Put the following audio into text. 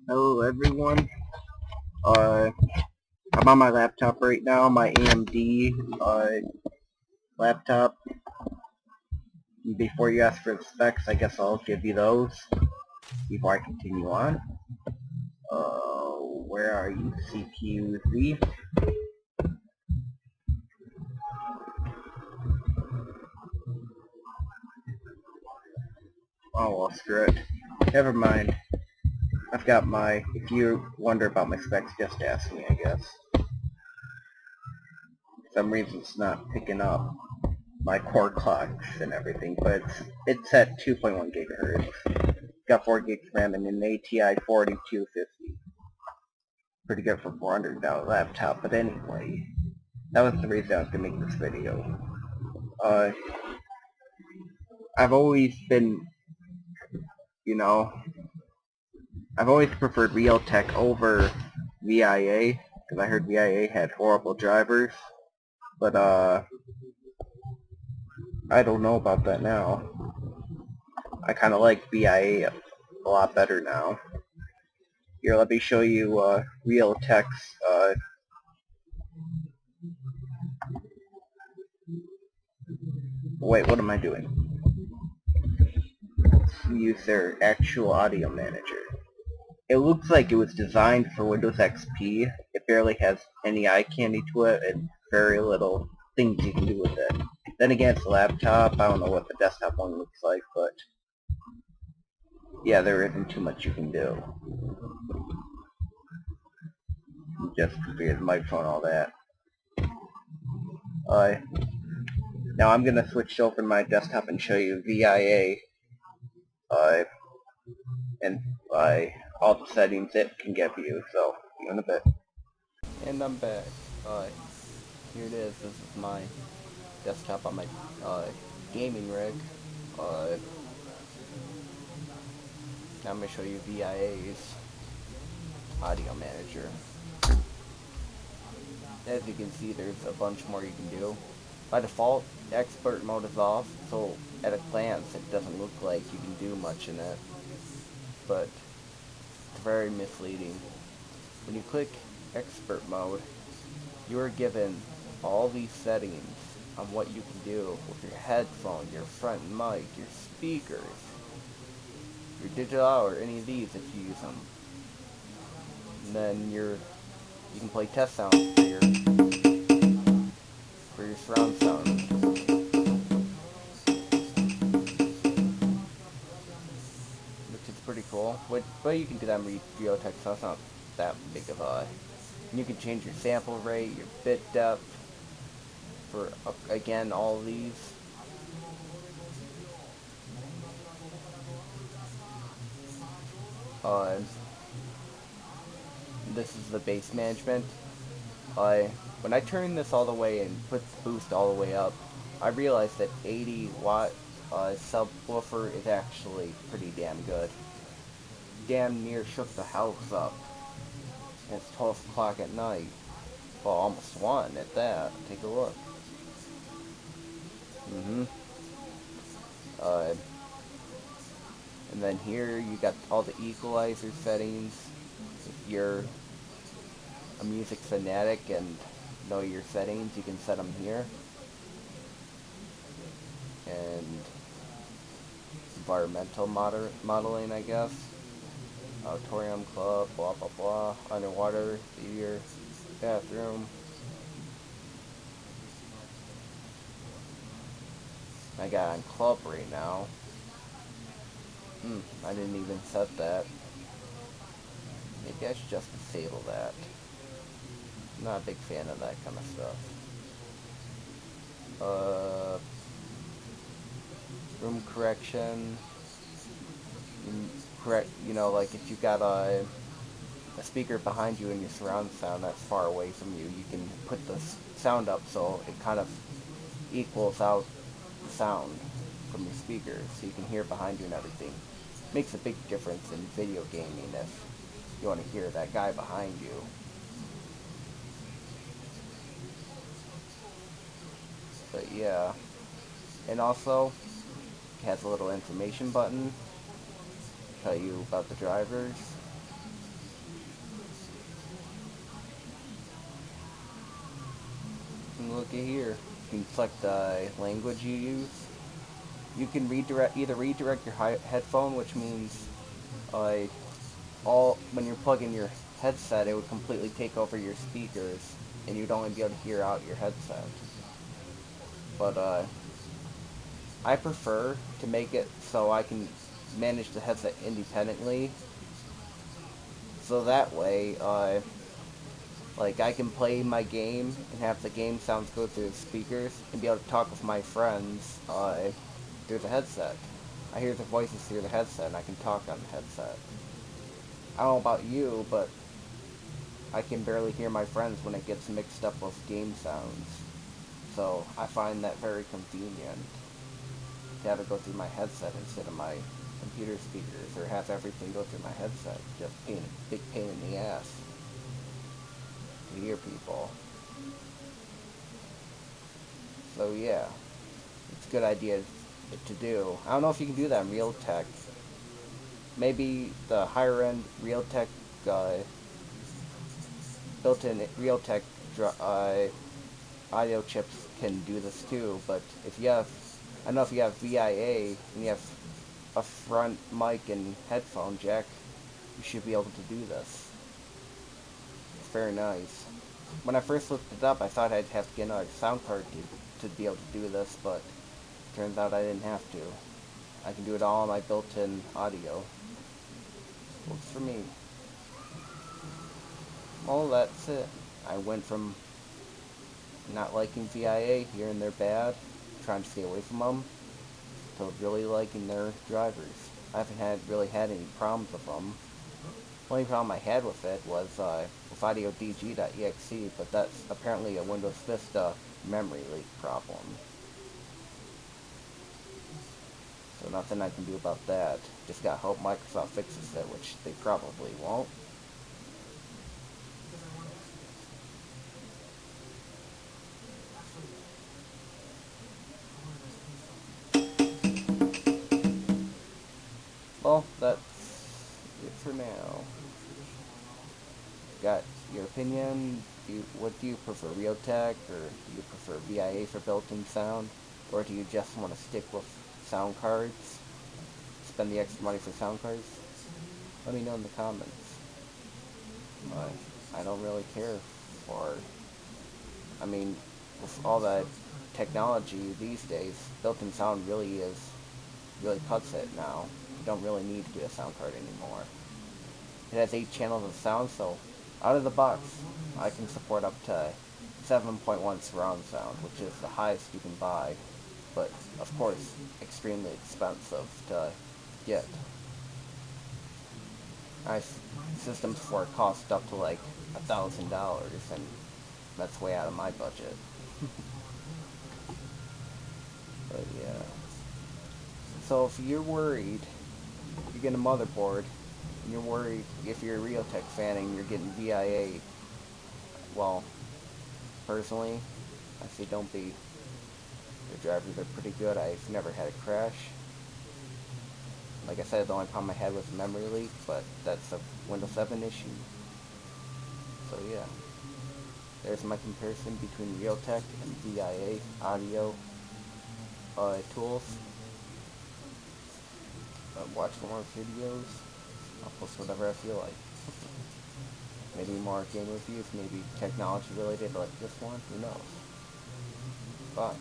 Hello everyone. I'm on my laptop right now, my AMD laptop. Before you ask for the specs, I guess I'll give you those before I continue on. Where are you? CPU 3. Oh well, screw it. Never mind. I've got if you wonder about my specs, just ask me, I guess. For some reason it's not picking up my core clocks and everything, but it's at 2.1 gigahertz. Got 4 gigs RAM and an ATI 4250. Pretty good for $400 laptop, but anyway, that was the reason I was going to make this video. Uh, I've always been, you know, I've always preferred Realtek over VIA, because I heard VIA had horrible drivers, but I don't know about that now. I kind of like VIA a lot better now. Here, let me show you Realtek's, wait, what am I doing? Use their actual audio manager. It looks like it was designed for Windows XP. It barely has any eye candy to it and very little things you can do with it. Then again, it's a laptop. I don't know what the desktop one looks like, but yeah, there isn't too much you can do. Just configure the microphone, all that. Now I'm going to switch over to my desktop and show you VIA and all the settings it can give you. So, see you in a bit. And I'm back. Here it is. This is my desktop on my gaming rig. Now I'm going to show you VIA's audio manager. As you can see, there's a bunch more you can do. By default, expert mode is off, so at a glance it doesn't look like you can do much in it. But it's very misleading. When you click expert mode, you are given all these settings on what you can do with your headphone, your front mic, your speakers, your digital or any of these if you use them. And then you can play test sounds for your surround sound, which is pretty cool. But you can do that in Realtek, so it's not that big of a. And you can change your sample rate, your bit depth for again all of these. Uh, this is the bass management. When I turned this all the way and put the boost all the way up, I realized that 80 watt subwoofer is actually pretty damn good. Damn near shook the house up. And it's 12 o'clock at night. Well, almost 1 at that. Take a look. Uh, and then here you got all the equalizer settings. If you're a music fanatic and know your settings, you can set them here. And environmental modeling, I guess. Auditorium, club, blah blah blah. Underwater, theater, bathroom. I got on club right now. I didn't even set that. Maybe I should just disable that. I'm not a big fan of that kind of stuff. Room correction. Like if you got a speaker behind you and your surround sound that's far away from you, you can put the sound up so it kind of equals out the sound from your speakers, so you can hear behind you and everything. Makes a big difference in video gaming if you want to hear that guy behind you. But yeah, and also it has a little information button, tell you about the drivers. looky here. You can select the language you use. You can either redirect your headphone, which means uh, all when you're plugging your headset, it would completely take over your speakers, and you'd only be able to hear out your headset. But I prefer to make it so I can manage the headset independently, so that way, like I can play my game and have the game sounds go through the speakers and be able to talk with my friends through the headset. I hear the voices through the headset and I can talk on the headset. I don't know about you, but I can barely hear my friends when it gets mixed up with game sounds. So I find that very convenient to have it go through my headset instead of my computer speakers, or have everything go through my headset. Just being a big pain in the ass to hear people. So yeah, it's a good idea to do. I don't know if you can do that in Realtek. Maybe the higher end Realtek uh, built-in Realtek audio chips can do this too. But if you have, I don't know if you have VIA and you have a front mic and headphone jack, you should be able to do this. It's very nice. When I first looked it up, I thought I'd have to get another sound card to be able to do this, but turns out I didn't have to. I can do it all on my built-in audio. Works for me. Well, that's it. I went from not liking VIA, hearing they're bad, trying to stay away from them, to really liking their drivers. I haven't really had any problems with them. The only problem I had with it was with audiodg.exe, but that's apparently a Windows Vista memory leak problem. So nothing I can do about that. Just gotta hope Microsoft fixes it, which they probably won't. Well, that's it for now. Got your opinion? What do you prefer, Realtek, or do you prefer VIA for built-in sound? Or do you just want to stick with sound cards? Spend the extra money for sound cards? Let me know in the comments. I don't really care for... I mean, with all the technology these days, built-in sound really cuts it now. You don't really need to get a sound card anymore. It has 8 channels of sound, so out of the box, I can support up to 7.1 surround sound, which is the highest you can buy, but of course, extremely expensive to get. I systems for it cost up to like $1,000, and that's way out of my budget. But yeah. So if you're worried, you get a motherboard, and you're worried if you're a Realtek fan and you're getting VIA, well, personally, I say don't be. The drivers are pretty good. I've never had a crash. Like I said, the only problem I had was memory leak, but that's a Windows 7 issue. So yeah, there's my comparison between Realtek and VIA audio tools. Watch more videos. I'll post whatever I feel like. Maybe more game reviews, maybe technology related like this one, who knows. Bye.